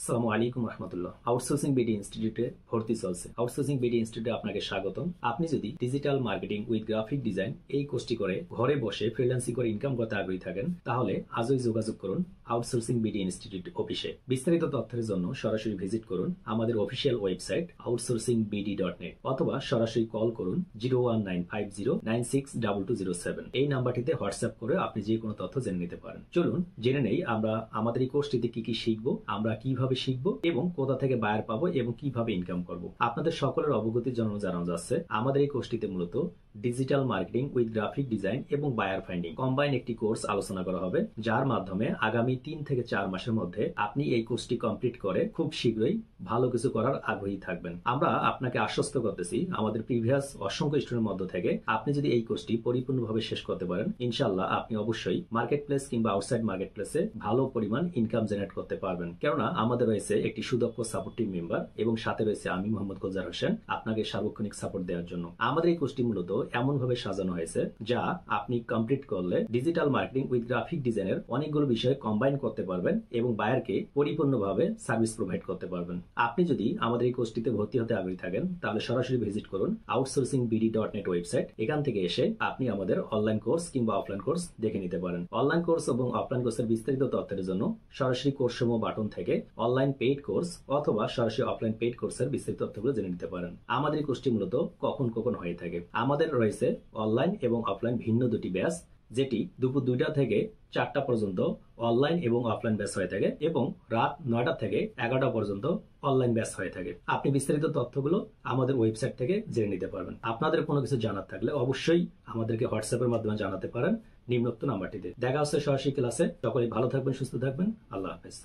আসসালামু আলাইকুম রহমতুল্লাহ। Outsourcing BD ইনস্টিটিউটে ভর্তি চলছে। আউটসোর্সিং বিডি ইনস্টিটিউটে আপনাকে স্বাগতম। আপনি যদি digital marketing with graphic design এই কোর্সটি করে ঘরে বসে ফ্রিল্যান্সিং করে ইনকাম করতে আগ্রহী থাকেন, তাহলে আজই যোগাযোগ করুন আউটসোর্সিং বিডি ইনস্টিটিউট অফিসে। বিস্তারিত তথ্যের জন্য সরাসরি ভিজিট করুন আমাদের অফিসিয়াল ওয়েবসাইট outsourcingBD.net অথবা সরাসরি কল করুন 01950962207। এই নাম্বারটিতে হোয়াটসঅ্যাপ করে আপনি যে কোনো তথ্য জেনে নিতে পারেন। চলুন জেনে নেই আমরা আমাদের এই কোর্সটিতে কি কি শিখবো, আমরা কিভাবে শিখবো এবং কোথা থেকে বায়ার পাবো এবং কিভাবে ইনকাম করব। আপনাদের সকলের অবগতির জন্য জানানো যাচ্ছে আমাদের এই কোর্সটিতে মূলত digital marketing with graphic design এবং বায়ার ফাইন্ডিং কম্বাইন একটি কোর্স আলোচনা করা হবে, যার মাধ্যমে আগামী 3 থেকে 4 মাসের মধ্যে আপনি এই কোর্সটি কমপ্লিট করে খুব শীঘ্রই ভালো কিছু করার আগ্রহী থাকবেন। আমরা আপনাকে আশ্বস্ত করতেছি আমাদের প্রিভিয়াস অসংখ্য স্টুডেন্টের মধ্য থেকে আপনি যদি এই কোর্সটি পরিপূর্ণভাবে শেষ করতে পারেন, ইনশাআল্লাহ আপনি অবশ্যই মার্কেট প্লেস কিংবা আউটসাইড মার্কেট প্লেসে ভালো পরিমাণ ইনকাম জেনারেট করতে পারবেন। কেননা আমাদের রয়েছে একটি সুদক্ষ সাপোর্ট টিম মেম্বার এবং সাথে রয়েছে আমি মোহাম্মদ গুলজার হোসেন আপনাকে সার্বক্ষণিক সাপোর্ট দেওয়ার জন্য। আমাদের এই কোর্সটি মূলত এমন ভাবে সাজানো হয়েছে যা আপনি কমপ্লিট করলে ডিজিটাল মার্কেটিং উইথ গ্রাফিক ডিজাইনের অনেকগুলো বিষয় কম্বাইন করতে পারবেন এবং বায়ারকে পরিপূর্ণভাবে সার্ভিস প্রোভাইড করতে পারবেন। আপনি যদি আমাদের এই কোর্সটিতে ভর্তি হতে আগ্রহী থাকেন, তাহলে সরাসরি ভিজিট করুন outsourcingbd.net ওয়েবসাইট। এখান থেকে এসে আপনি আমাদের অনলাইন কোর্স কিংবা অফলাইন কোর্স দেখে নিতে পারেন। অনলাইন কোর্স এবং অফলাইন কোর্সের বিস্তারিত তথ্যের জন্য সরাসরি কোর্স সমূহ বাটন থেকে অনলাইন পেইড কোর্স অথবা সরাসরি অফলাইন পেইড কোর্সের বিস্তারিত তথ্যগুলো জেনে নিতে পারেন। আমাদের এই কোর্সটি মূলত কখন কখন হয়ে থাকে, আমাদের রয়েছে অনলাইন এবং অফলাইন ভিন্ন দুটি ব্যাচ, যেটি দুপুর 2টা থেকে 4টা পর্যন্ত অনলাইন এবং অফলাইন ব্যাচ হয়ে থাকে এবং রাত 9টা থেকে 11টা পর্যন্ত অনলাইন ব্যাচ হয়ে থাকে। আপনি বিস্তারিত তথ্যগুলো আমাদের ওয়েবসাইট থেকে জেনে নিতে পারবেন। আপনাদের কোনো কিছু জানার থাকলে অবশ্যই আমাদেরকে হোয়াটসঅ্যাপের মাধ্যমে জানাতে পারেন নিম্নোক্ত নাম্বারটিতে। দেখা হচ্ছে সরাসরি ক্লাসে। সকলেই ভালো থাকবেন, সুস্থ থাকবেন। আল্লাহ হাফেজ।